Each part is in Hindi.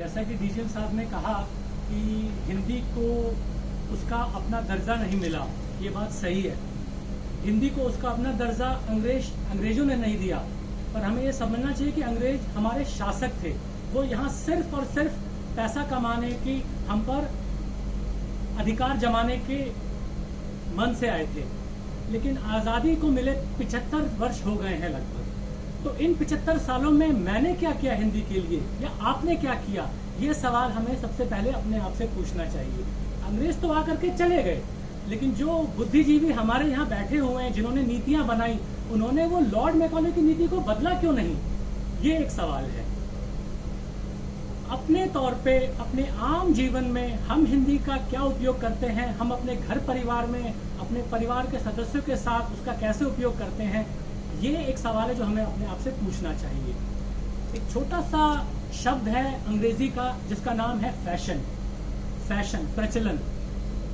जैसा कि डीजीएम साहब ने कहा कि हिंदी को उसका अपना दर्जा नहीं मिला, ये बात सही है। हिंदी को उसका अपना दर्जा अंग्रेजों ने नहीं दिया, पर हमें ये समझना चाहिए कि अंग्रेज हमारे शासक थे। वो यहाँ सिर्फ और सिर्फ पैसा कमाने की, हम पर अधिकार जमाने के मन से आए थे। लेकिन आज़ादी को मिले 75 वर्ष हो गए हैं लगभग। तो इन 75 सालों में मैंने क्या किया हिंदी के लिए, या आपने क्या किया, ये सवाल हमें सबसे पहले अपने आप से पूछना चाहिए। अंग्रेज तो आकर के चले गए, लेकिन जो बुद्धिजीवी हमारे यहाँ बैठे हुए हैं, जिन्होंने नीतियां बनाई, उन्होंने वो लॉर्ड मैकॉले की नीति को बदला क्यों नहीं, ये एक सवाल है। अपने तौर पे अपने आम जीवन में हम हिंदी का क्या उपयोग करते हैं, हम अपने घर परिवार में अपने परिवार के सदस्यों के साथ उसका कैसे उपयोग करते हैं, ये एक सवाल है जो हमें अपने आप से पूछना चाहिए। एक छोटा सा शब्द है अंग्रेजी का जिसका नाम है फैशन, प्रचलन।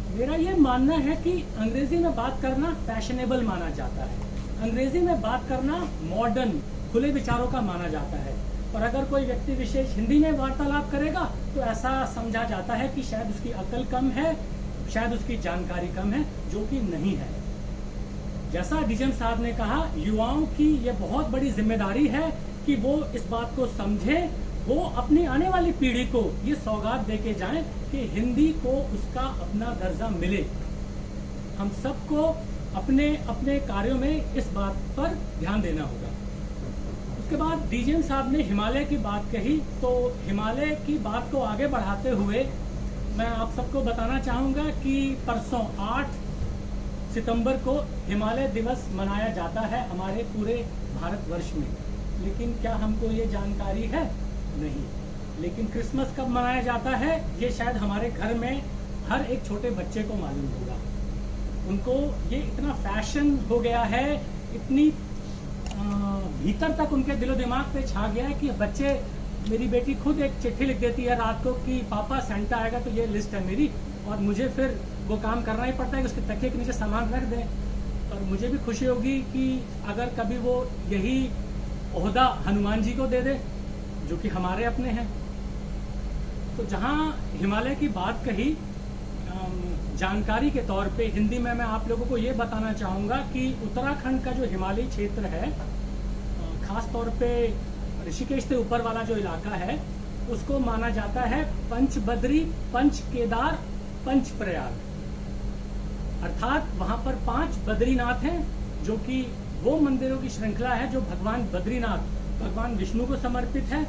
मेरा ये मानना है कि अंग्रेजी में बात करना फैशनेबल माना जाता है, अंग्रेजी में बात करना मॉडर्न, खुले विचारों का माना जाता है। और अगर कोई व्यक्ति विशेष हिंदी में वार्तालाप करेगा तो ऐसा समझा जाता है कि शायद उसकी अकल कम है, शायद उसकी जानकारी कम है, जो कि नहीं है। जैसा डीजीएम साहब ने कहा, युवाओं की ये बहुत बड़ी जिम्मेदारी है कि वो इस बात को समझे, वो अपनी आने वाली पीढ़ी को ये सौगात देके जाएं कि हिंदी को उसका अपना दर्जा मिले। हम सबको अपने अपने कार्यों में इस बात पर ध्यान देना होगा। उसके बाद डीजीएम साहब ने हिमालय की बात कही, तो हिमालय की बात को आगे बढ़ाते हुए मैं आप सबको बताना चाहूँगा कि परसों 8 सितंबर को हिमालय दिवस मनाया जाता है हमारे पूरे भारतवर्ष में। लेकिन क्या हमको ये जानकारी है? नहीं। लेकिन क्रिसमस कब मनाया जाता है ये शायद हमारे घर में हर एक छोटे बच्चे को मालूम होगा। उनको ये इतना फैशन हो गया है, इतनी भीतर तक उनके दिलो दिमाग पे छा गया है कि बच्चे, मेरी बेटी खुद एक चिट्ठी लिख देती है रात को कि पापा सेंटा आएगा तो ये लिस्ट है मेरी, और मुझे फिर वो काम करना ही पड़ता है कि उसके तकिए के नीचे सामान रख दें। और मुझे भी खुशी होगी कि अगर कभी वो यही ओहदा हनुमान जी को दे दे, जो कि हमारे अपने हैं। तो जहाँ हिमालय की बात कही, जानकारी के तौर पे हिंदी में मैं आप लोगों को ये बताना चाहूँगा कि उत्तराखंड का जो हिमालयी क्षेत्र है, खास तौर पे ऋषिकेश से ऊपर वाला जो इलाका है, उसको माना जाता है पंचबद्री, पंच केदार, पंच प्रयाग। अर्थात वहाँ पर 5 बद्रीनाथ हैं, जो कि वो मंदिरों की श्रृंखला है जो भगवान बद्रीनाथ, भगवान विष्णु को समर्पित है।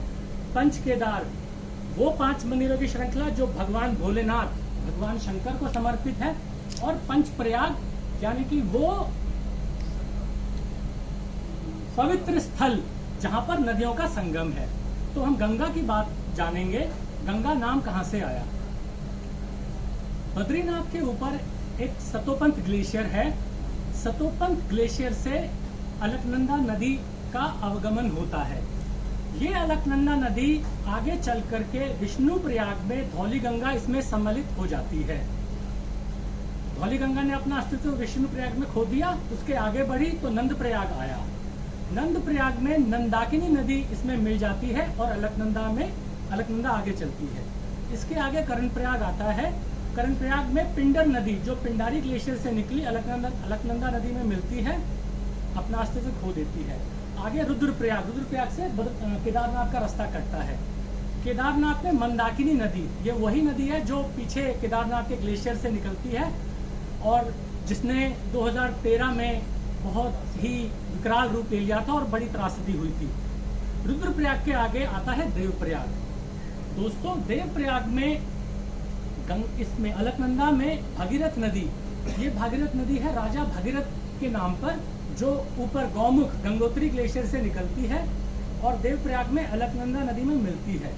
पंच केदार वो 5 मंदिरों की श्रृंखला जो भगवान भोलेनाथ, भगवान शंकर को समर्पित है। और पंच प्रयाग यानी कि वो पवित्र स्थल जहां पर नदियों का संगम है। तो हम गंगा की बात जानेंगे। गंगा नाम कहां से आया? बद्रीनाथ के ऊपर एक सतोपंथ ग्लेशियर है। सतोपंथ ग्लेशियर से अलकनंदा नदी का अवगमन होता है। ये अलकनंदा नदी आगे चल करके विष्णु प्रयाग में धौली गंगा इसमें सम्मिलित हो जाती है। धौली गंगा ने अपना अस्तित्व विष्णु प्रयाग में खो दिया, उसके आगे बढ़ी तो नंद प्रयाग आया। नंद प्रयाग में नंदाकिनी नदी इसमें मिल जाती है और अलकनंदा आगे चलती है। इसके आगे कर्ण प्रयाग आता है। कर्ण प्रयाग में पिंडर नदी जो पिंडारी ग्लेशियर से निकली अलकनंदा नदी में मिलती है, अपना अस्तित्व खो देती है। आगे रुद्रप्रयाग से केदारनाथ का रास्ता कटता है। केदारनाथ में मंदाकिनी नदी, ये वही नदी है जो पीछे केदारनाथ के ग्लेशियर से निकलती है और जिसने 2013 में बहुत ही विकराल रूप ले लिया था और बड़ी त्रासदी हुई थी। रुद्रप्रयाग के आगे आता है देवप्रयाग। दोस्तों, देवप्रयाग में इसमें अलकनंदा में भागीरथ नदी, ये भागीरथ नदी है राजा भागीरथ के नाम पर, जो ऊपर गौमुख गंगोत्री ग्लेशियर से निकलती है और देवप्रयाग में अलकनंदा नदी में मिलती है।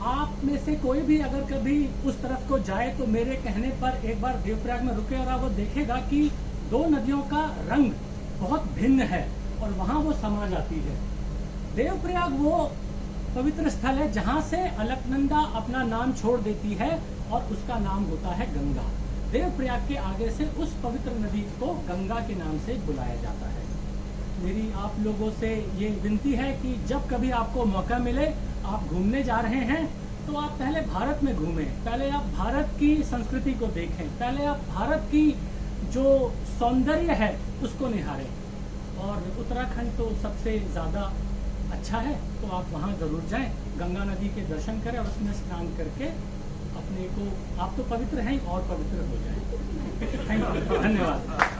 आप में से कोई भी अगर कभी उस तरफ को जाए तो मेरे कहने पर एक बार देवप्रयाग में रुके और वो देखेगा कि 2 नदियों का रंग बहुत भिन्न है और वहां वो समा जाती है। देवप्रयाग वो पवित्र स्थल है जहां से अलकनंदा अपना नाम छोड़ देती है और उसका नाम होता है गंगा। देवप्रयाग के आगे से उस पवित्र नदी को गंगा के नाम से बुलाया जाता है। मेरी आप लोगों से ये विनती है कि जब कभी आपको मौका मिले, आप घूमने जा रहे हैं तो आप पहले भारत में घूमें, पहले आप भारत की संस्कृति को देखें, पहले आप भारत की जो सौंदर्य है उसको निहारें। और उत्तराखंड तो सबसे ज़्यादा अच्छा है, तो आप वहाँ ज़रूर जाएं, गंगा नदी के दर्शन करें और उसमें स्नान करके अपने को, आप तो पवित्र हैं और पवित्र हो जाएं। थैंक यू, धन्यवाद।